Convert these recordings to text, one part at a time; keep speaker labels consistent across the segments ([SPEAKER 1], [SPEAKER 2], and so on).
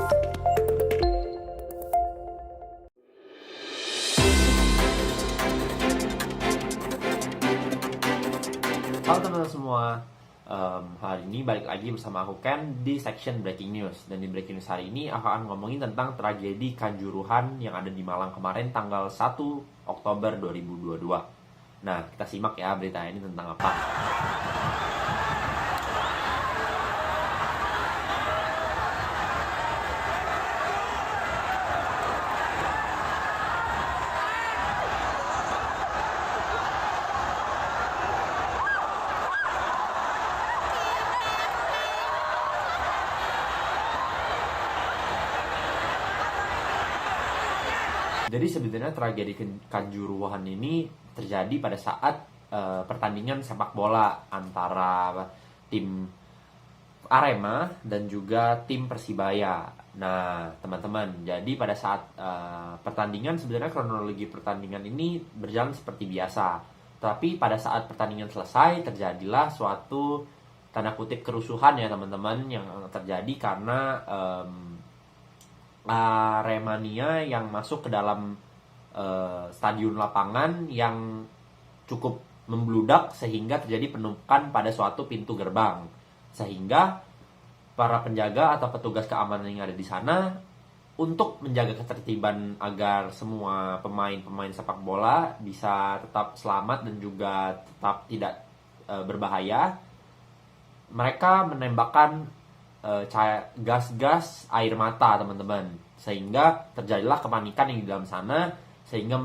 [SPEAKER 1] Halo teman-teman semua, hari ini balik lagi bersama aku Ken di section Breaking News. Dan di Breaking News hari ini aku akan ngomongin tentang tragedi Kanjuruhan yang ada di Malang kemarin tanggal 1 Oktober 2022. Nah, kita simak ya berita ini tentang apa. Jadi sebenarnya tragedi Kanjuruhan ini terjadi pada saat pertandingan sepak bola antara tim Arema dan juga tim Persibaya. Nah, teman-teman, jadi pada saat pertandingan sebenarnya kronologi pertandingan ini berjalan seperti biasa. Tapi pada saat pertandingan selesai terjadilah suatu tanda kutip kerusuhan ya teman-teman yang terjadi karena Aremania yang masuk ke dalam stadion lapangan yang cukup membludak sehingga terjadi penumpukan pada suatu pintu gerbang, sehingga para penjaga atau petugas keamanan yang ada di sana untuk menjaga ketertiban agar semua pemain-pemain sepak bola bisa tetap selamat dan juga tetap tidak berbahaya, mereka menembakkan gas-gas air mata teman-teman, sehingga terjadilah kepanikan yang di dalam sana sehingga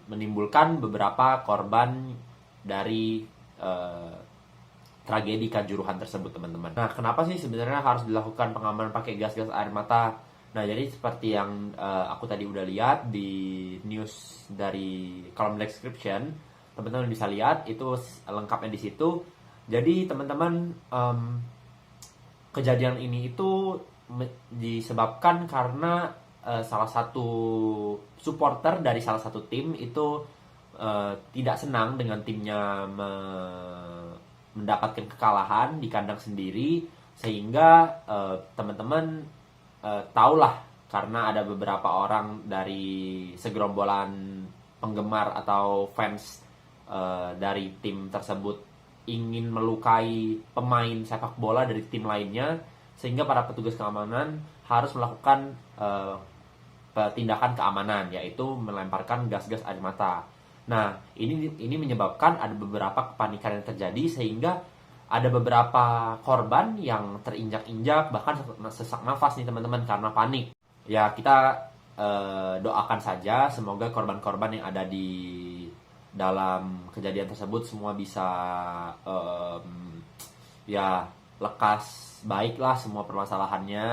[SPEAKER 1] menimbulkan beberapa korban dari tragedi Kanjuruhan tersebut teman-teman. Nah, kenapa sih sebenarnya harus dilakukan pengamanan pakai gas-gas air mata? Nah, jadi seperti yang aku tadi udah lihat di news dari kolom description, teman-teman bisa lihat itu lengkapnya di situ. Jadi teman-teman, kejadian ini itu disebabkan karena salah satu supporter dari salah satu tim itu tidak senang dengan timnya mendapatkan kekalahan di kandang sendiri, sehingga teman-teman tahulah karena ada beberapa orang dari segerombolan penggemar atau fans dari tim tersebut ingin melukai pemain sepak bola dari tim lainnya, sehingga para petugas keamanan harus melakukan tindakan keamanan, yaitu melemparkan gas-gas air mata. Nah, ini menyebabkan ada beberapa kepanikan yang terjadi, sehingga ada beberapa korban yang terinjak-injak, bahkan sesak nafas nih teman-teman karena panik. Ya, kita doakan saja semoga korban-korban yang ada di dalam kejadian tersebut semua bisa ya lekas baiklah semua permasalahannya,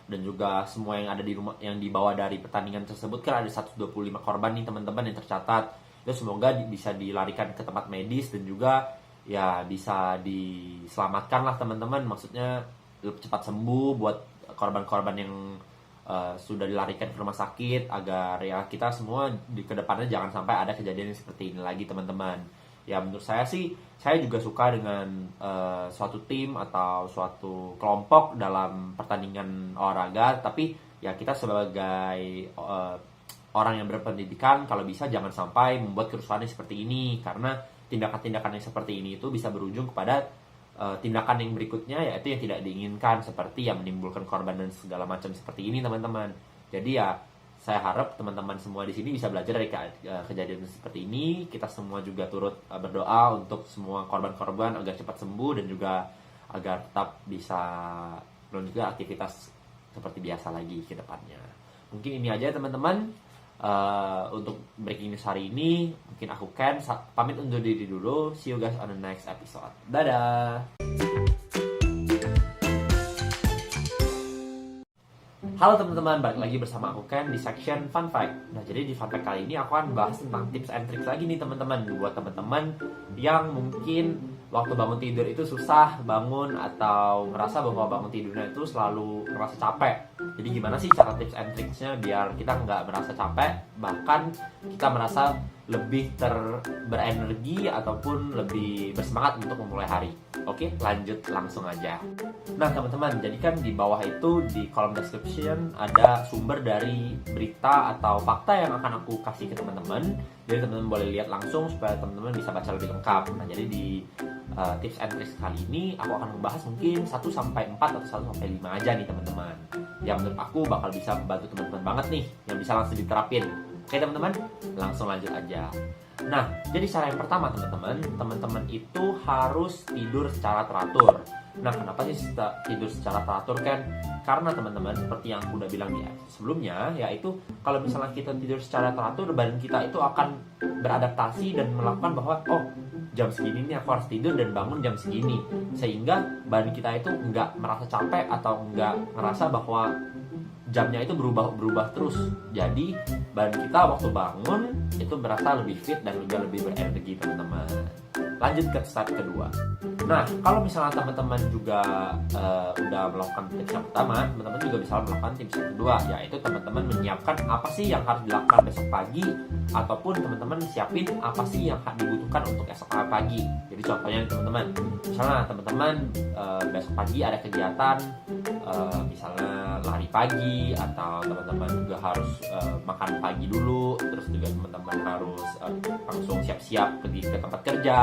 [SPEAKER 1] dan juga semua yang ada di rumah yang dibawa dari pertandingan tersebut, kan ada 125 korban nih teman-teman yang tercatat. Itu semoga bisa dilarikan ke tempat medis dan juga ya bisa diselamatkan lah teman-teman, maksudnya cepat sembuh buat korban-korban yang sudah dilarikan ke rumah sakit, agar ya kita semua di kedepannya jangan sampai ada kejadian yang seperti ini lagi teman-teman. Ya menurut saya sih, saya juga suka dengan suatu tim atau suatu kelompok dalam pertandingan olahraga, tapi ya kita sebagai orang yang berpendidikan kalau bisa jangan sampai membuat kerusuhan seperti ini, karena tindakan-tindakan yang seperti ini itu bisa berujung kepada tindakan yang berikutnya, yaitu yang tidak diinginkan, seperti yang menimbulkan korban dan segala macam seperti ini teman-teman. Jadi ya saya harap teman-teman semua di sini bisa belajar dari kejadian seperti ini. Kita semua juga turut berdoa untuk semua korban-korban agar cepat sembuh dan juga agar tetap bisa melanjutkan aktivitas seperti biasa lagi ke depannya. Mungkin ini aja teman-teman untuk breaking news hari ini. Mungkin aku Ken pamit undur diri dulu. See you guys on the next episode. Dadah. Halo teman-teman, balik lagi bersama aku Ken di section Fun Fact. Nah, jadi di Fun Fact kali ini aku akan bahas tentang tips and tricks lagi nih teman-teman, buat teman-teman yang mungkin waktu bangun tidur itu susah bangun atau ngerasa bahwa bangun tidurnya itu selalu ngerasa capek. Jadi gimana sih cara tips and tricksnya biar kita nggak merasa capek, bahkan kita merasa lebih berenergi ataupun lebih bersemangat untuk memulai hari. Oke, lanjut langsung aja. Nah teman-teman, jadi kan di bawah itu di kolom description ada sumber dari berita atau fakta yang akan aku kasih ke teman-teman. Jadi teman-teman boleh lihat langsung supaya teman-teman bisa baca lebih lengkap. Nah jadi di tips and tricks kali ini aku akan membahas mungkin 1-4 atau 1-5 aja nih teman-teman, yang menurut aku bakal bisa membantu teman-teman banget nih, yang bisa langsung diterapin. Oke teman-teman, langsung lanjut aja. Nah, jadi cara yang pertama teman-teman itu harus tidur secara teratur. Nah, kenapa sih tidur secara teratur kan? Karena teman-teman, seperti yang aku udah bilang di sebelumnya, yaitu kalau misalnya kita tidur secara teratur, badan kita itu akan beradaptasi dan melakukan bahwa, oh, jam segini nih aku harus tidur dan bangun jam segini. Sehingga badan kita itu nggak merasa capek atau nggak ngerasa bahwa jamnya itu berubah terus. Jadi badan kita waktu bangun itu berasa lebih fit dan juga lebih berenergi teman-teman. Lanjut ke step kedua. Nah, kalau misalnya teman-teman juga udah melakukan tips yang pertama, teman-teman juga bisa melakukan tips yang kedua, yaitu teman-teman menyiapkan apa sih yang harus dilakukan besok pagi, ataupun teman-teman siapin apa sih yang dibutuhkan untuk esok pagi. Jadi contohnya teman-teman, misalnya teman-teman besok pagi ada kegiatan, misalnya lari pagi, atau teman-teman juga harus makan pagi dulu, terus juga teman-teman harus langsung siap-siap pergi ke tempat kerja.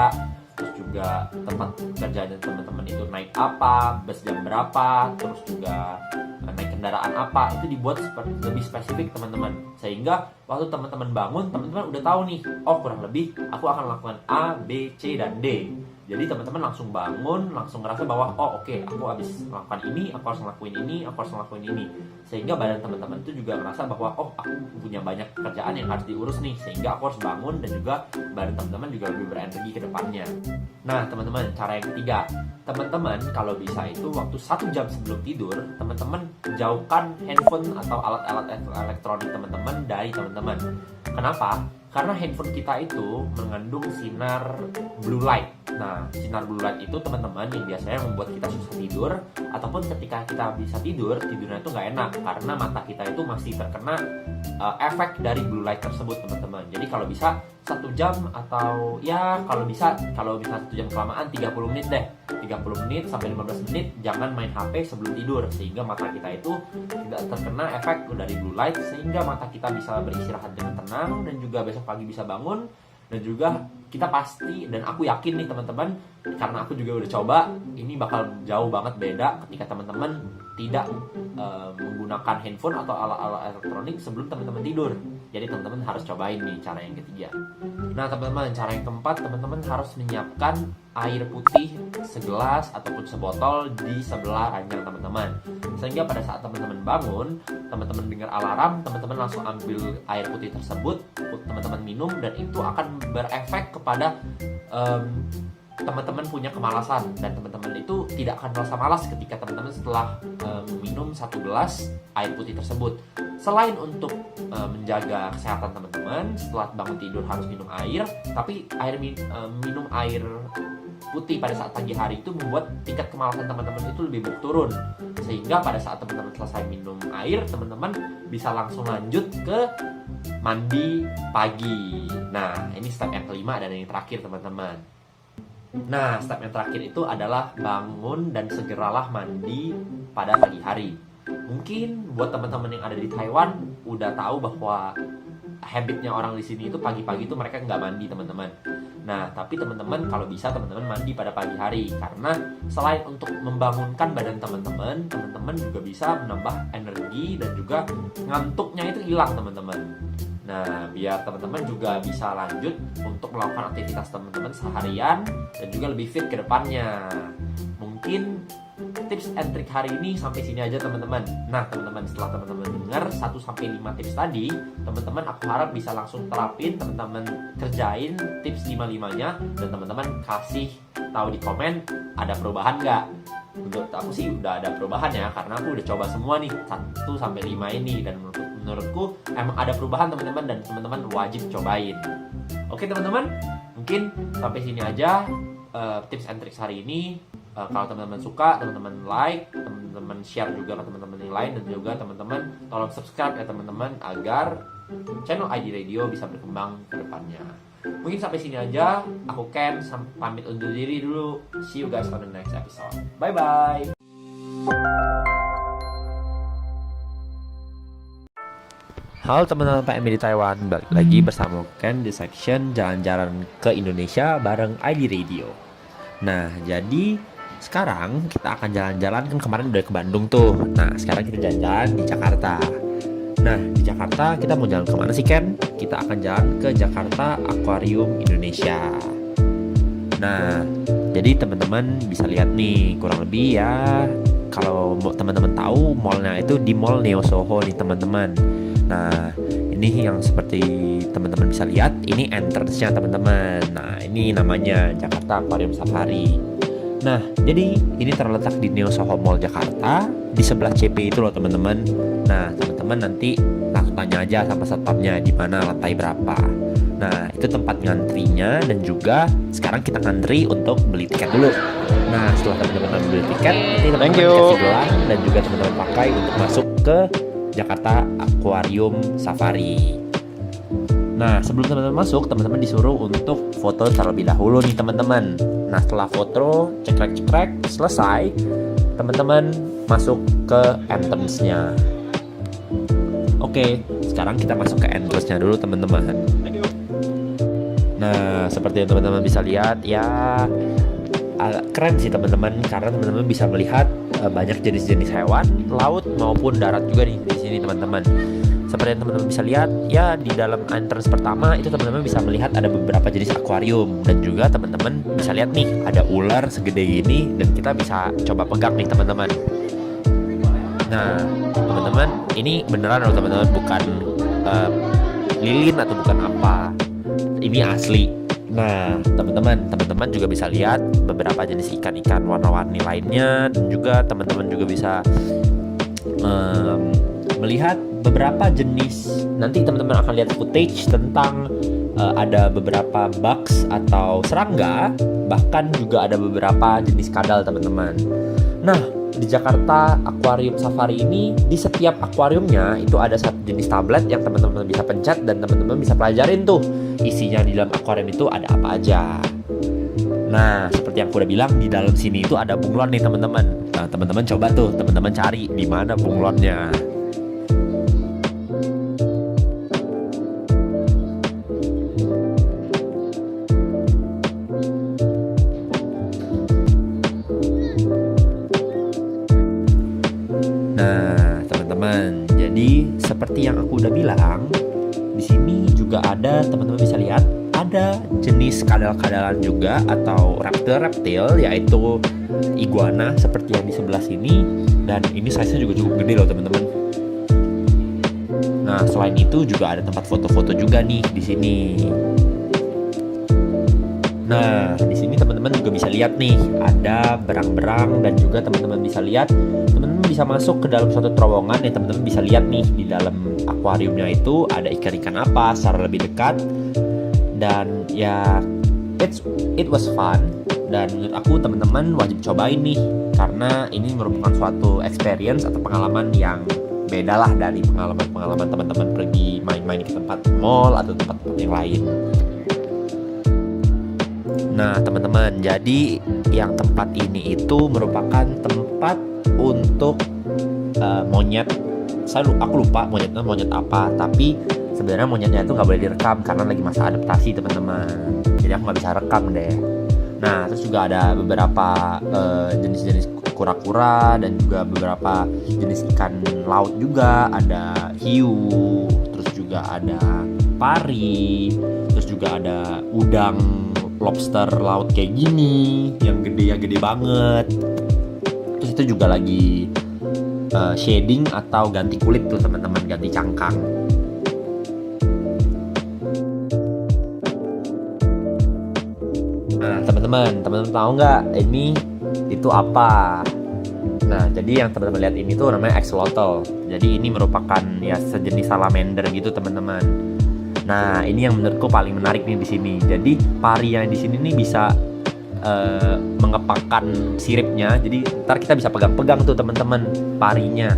[SPEAKER 1] Terus juga tempat kerjanya teman-teman itu naik apa, bus jam berapa, terus juga naik kendaraan apa, itu dibuat lebih spesifik teman-teman. Sehingga waktu teman-teman bangun, teman-teman udah tahu nih, oh kurang lebih aku akan lakukan A, B, C, dan D. Jadi teman-teman langsung bangun, langsung ngerasa bahwa oh oke, aku habis melakukan ini, aku harus ngelakuin ini, aku harus ngelakuin ini. Sehingga badan teman-teman itu juga ngerasa bahwa oh aku punya banyak pekerjaan yang harus diurus nih, sehingga aku harus bangun dan juga badan teman-teman juga lebih berenergi ke depannya. Nah teman-teman, cara yang ketiga, teman-teman kalau bisa itu waktu 1 jam sebelum tidur, teman-teman jauhkan handphone atau alat-alat elektronik teman-teman dari teman-teman. Kenapa? Karena handphone kita itu mengandung sinar blue light. Nah, sinar blue light itu teman-teman yang biasanya membuat kita susah tidur, ataupun ketika kita bisa tidur, tidurnya itu nggak enak karena mata kita itu masih terkena efek dari blue light tersebut teman-teman. Jadi kalau bisa 1 jam atau ya kalau bisa 1 jam kelamaan 30 menit deh. 30 menit sampai 15 menit jangan main HP sebelum tidur, sehingga mata kita itu tidak terkena efek dari blue light, sehingga mata kita bisa beristirahat dengan tenang dan juga besok pagi bisa bangun. Dan juga kita pasti, dan aku yakin nih teman-teman, karena aku juga udah coba, ini bakal jauh banget beda ketika teman-teman tidak menggunakan handphone atau alat-alat elektronik sebelum teman-teman tidur. Jadi teman-teman harus cobain nih cara yang ketiga. Nah teman-teman, cara yang keempat, teman-teman harus menyiapkan air putih segelas ataupun sebotol di sebelah ranjang teman-teman. Sehingga pada saat teman-teman bangun, teman-teman dengar alarm, teman-teman langsung ambil air putih tersebut, teman-teman minum, dan itu akan berefek kepada teman-teman punya kemalasan, dan teman-teman itu tidak akan merasa malas ketika teman-teman setelah minum 1 gelas air putih tersebut. Selain untuk menjaga kesehatan teman-teman, setelah bangun tidur harus minum air, tapi minum air putih pada saat pagi hari itu membuat tingkat kemalasan teman-teman itu lebih turun, sehingga pada saat teman-teman selesai minum air, teman-teman bisa langsung lanjut ke mandi pagi. Nah, ini step yang kelima dan yang terakhir teman-teman. Nah, step yang terakhir itu adalah bangun dan segeralah mandi pada pagi hari. Mungkin buat teman-teman yang ada di Taiwan udah tahu bahwa habitnya orang di sini itu pagi-pagi itu mereka nggak mandi teman-teman. Nah, tapi teman-teman kalau bisa teman-teman mandi pada pagi hari, karena selain untuk membangunkan badan teman-teman, teman-teman juga bisa menambah energi dan juga ngantuknya itu hilang teman-teman. Nah, biar teman-teman juga bisa lanjut untuk melakukan aktivitas teman-teman seharian dan juga lebih fit ke depannya. Mungkin tips and trick hari ini sampai sini aja teman-teman. Nah, teman-teman setelah teman-teman dengar 1-5 tips tadi, teman-teman aku harap bisa langsung terapin, teman-teman kerjain tips 5-5-nya, dan teman-teman kasih tahu di komen ada perubahan nggak. Menurut aku sih udah ada perubahan ya, karena aku udah coba semua nih 1-5 ini, dan menurutku emang ada perubahan teman-teman, dan teman-teman wajib cobain. Oke teman-teman, mungkin sampai sini aja tips and tricks hari ini. Kalau teman-teman suka, teman-teman like, teman-teman share juga ke teman-teman yang lain, dan juga teman-teman tolong subscribe ya teman-teman, agar channel ID Radio bisa berkembang ke depannya. Mungkin sampai sini aja. Aku Ken, pamit undur diri dulu. See you guys on the next episode. Bye-bye. Halo teman-teman PMI di Taiwan, balik lagi bersama Ken di section jalan-jalan ke Indonesia bareng ID Radio. Nah, jadi sekarang kita akan jalan-jalan, kan kemarin udah ke Bandung tuh. Nah, sekarang kita jalan-jalan di Jakarta. Nah, di Jakarta kita mau jalan kemana sih Ken? Kita akan jalan ke Jakarta Aquarium Indonesia. Nah, jadi teman-teman bisa lihat nih, kurang lebih ya, kalau teman-teman tahu mallnya itu di Mall Neo Soho nih teman-teman. Nah, ini yang seperti teman-teman bisa lihat, ini entrance-nya teman-teman. Nah, ini namanya Jakarta Aquarium Safari. Nah, jadi ini terletak di Neo Soho Mall Jakarta, di sebelah CP itu loh teman-teman. Nah, teman-teman nanti langsung tanya aja sama satpamnya di mana lantai berapa. Nah, itu tempat ngantrinya, dan juga sekarang kita ngantri untuk beli tiket dulu. Nah, setelah teman-teman beli tiket, nanti teman-teman dikasih gelang dan juga teman-teman pakai untuk masuk ke Jakarta Aquarium Safari. Nah, sebelum teman-teman masuk, teman-teman disuruh untuk foto terlebih dahulu nih teman-teman. Nah, setelah foto, cekrek-cekrek, selesai, teman-teman masuk ke entrance-nya. Oke, sekarang kita masuk ke entrance-nya dulu teman-teman. Nah, seperti yang teman-teman bisa lihat, ya keren sih teman-teman, karena teman-teman bisa melihat banyak jenis-jenis hewan laut maupun darat juga nih di sini teman-teman. Seperti yang teman-teman bisa lihat, ya di dalam entrance pertama itu teman-teman bisa melihat ada beberapa jenis akuarium, dan juga teman-teman bisa lihat nih ada ular segede gini, dan kita bisa coba pegang nih teman-teman. Nah, teman-teman, ini beneran loh teman-teman, bukan lilin atau bukan apa. Ini asli. Nah, teman-teman juga bisa lihat beberapa jenis ikan-ikan warna-warni lainnya, dan juga teman-teman juga bisa melihat beberapa jenis. Nanti teman-teman akan lihat footage tentang ada beberapa bugs atau serangga, bahkan juga ada beberapa jenis kadal teman-teman. Nah, di Jakarta Aquarium Safari ini, di setiap akuariumnya itu ada satu jenis tablet yang teman-teman bisa pencet, dan teman-teman bisa pelajarin tuh isinya di dalam akuarium itu ada apa aja. Nah, seperti yang aku udah bilang, di dalam sini itu ada bunglon nih teman-teman. Nah, teman-teman coba tuh, teman-teman cari di mana bunglonnya. Nah, teman-teman, jadi seperti yang aku udah bilang, di sini juga ada, teman-teman bisa lihat, ada jenis kadal-kadalan juga atau reptil-reptil, yaitu iguana seperti yang di sebelah sini, dan ini size-nya juga cukup gede loh teman-teman. Nah, selain itu juga ada tempat foto-foto juga nih di sini. Nah, di sini teman-teman juga bisa lihat nih, ada berang-berang, dan juga teman-teman bisa lihat, teman-teman bisa masuk ke dalam suatu terowongan yang teman-teman bisa lihat nih di dalam akuariumnya itu ada ikan-ikan apa secara lebih dekat. Dan ya, it was fun, dan menurut aku teman-teman wajib cobain nih, karena ini merupakan suatu experience atau pengalaman yang beda lah dari pengalaman teman-teman pergi main-main ke tempat mall atau tempat-tempat yang lain. Nah, teman-teman, jadi yang tempat ini itu merupakan tempat untuk monyet. Aku lupa monyetnya monyet apa, tapi sebenarnya monyetnya itu nggak boleh direkam karena lagi masa adaptasi teman-teman. Jadi aku nggak bisa rekam deh. Nah, terus juga ada beberapa jenis-jenis kura-kura, dan juga beberapa jenis ikan laut juga. Ada hiu, terus juga ada pari, terus juga ada udang, lobster laut kayak gini, yang gede banget. Terus itu juga lagi shading atau ganti kulit tuh teman-teman, ganti cangkang. Nah, teman-teman tahu nggak ini itu apa? Nah, jadi yang teman-teman lihat ini tuh namanya axolotl. Jadi ini merupakan ya sejenis salamander gitu teman-teman. Nah, ini yang menurutku paling menarik nih di sini. Jadi pari yang di sini nih bisa mengepakkan siripnya. Jadi ntar kita bisa pegang-pegang tuh teman-teman parinya.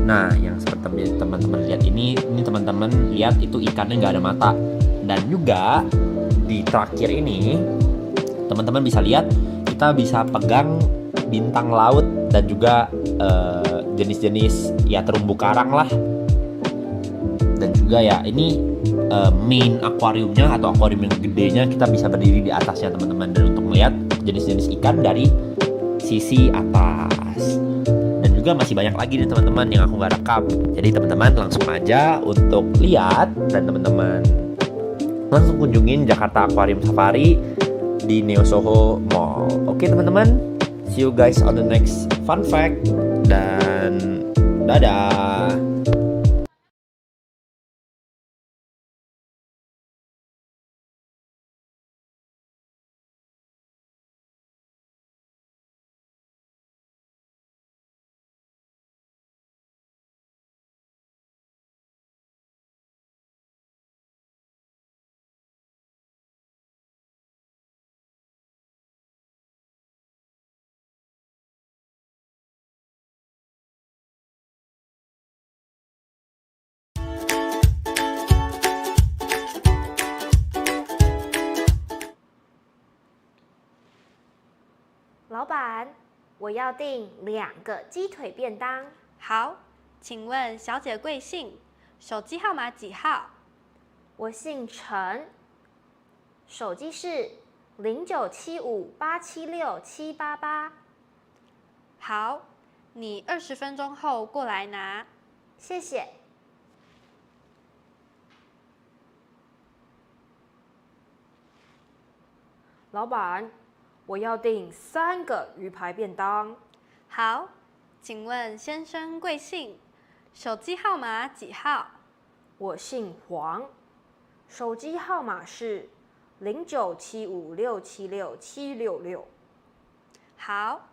[SPEAKER 1] Nah, yang seperti teman-teman lihat ini teman-teman lihat itu ikannya nggak ada mata. Dan juga di terakhir ini teman-teman bisa lihat kita bisa pegang bintang laut dan juga jenis-jenis ya terumbu karang lah. Dan juga ya ini main akuariumnya atau akuarium yang gedenya kita bisa berdiri di atasnya teman-teman, dan untuk melihat jenis-jenis ikan dari sisi atas. Dan juga masih banyak lagi nih teman-teman yang aku nggak rekam. Jadi teman-teman langsung aja untuk lihat, dan teman-teman langsung kunjungin Jakarta Aquarium Safari di Neo Soho Mall. Oke teman-teman, see you guys on the next fun fact, dan dadah.
[SPEAKER 2] 老板，我要订2个鸡腿便当。
[SPEAKER 3] 好，请问小姐贵姓？手机号码几号？
[SPEAKER 2] 我姓陈，手机是0975876788。
[SPEAKER 3] 好，你20分钟后过来拿。
[SPEAKER 2] 谢谢。老板，我要订3个鱼排便当。
[SPEAKER 3] 好，请问先生贵姓？手机号码几号？
[SPEAKER 2] 我姓黄，手机号码是0975676766。
[SPEAKER 3] 好，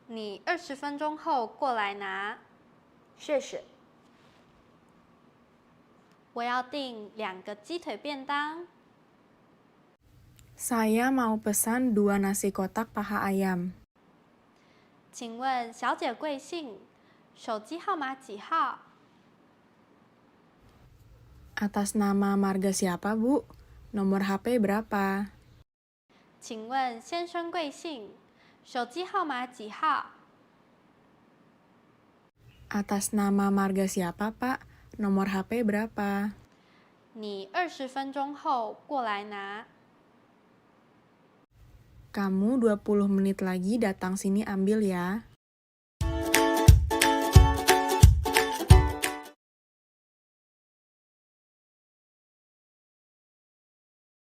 [SPEAKER 3] 你20分钟后过来拿。
[SPEAKER 2] 谢谢。
[SPEAKER 3] 我要订2个鸡腿便当。
[SPEAKER 4] Saya mau pesan 2 nasi kotak paha ayam.
[SPEAKER 3] 请问小姐贵姓？手机号码几号？
[SPEAKER 4] Atas nama marga siapa, Bu? Nomor HP berapa?
[SPEAKER 3] 请问先生贵姓？手机号码几号？
[SPEAKER 4] Atas nama marga siapa, Pak? Nomor HP berapa?
[SPEAKER 3] 你20分钟后过来拿。
[SPEAKER 4] Kamu 20 menit lagi datang sini ambil ya.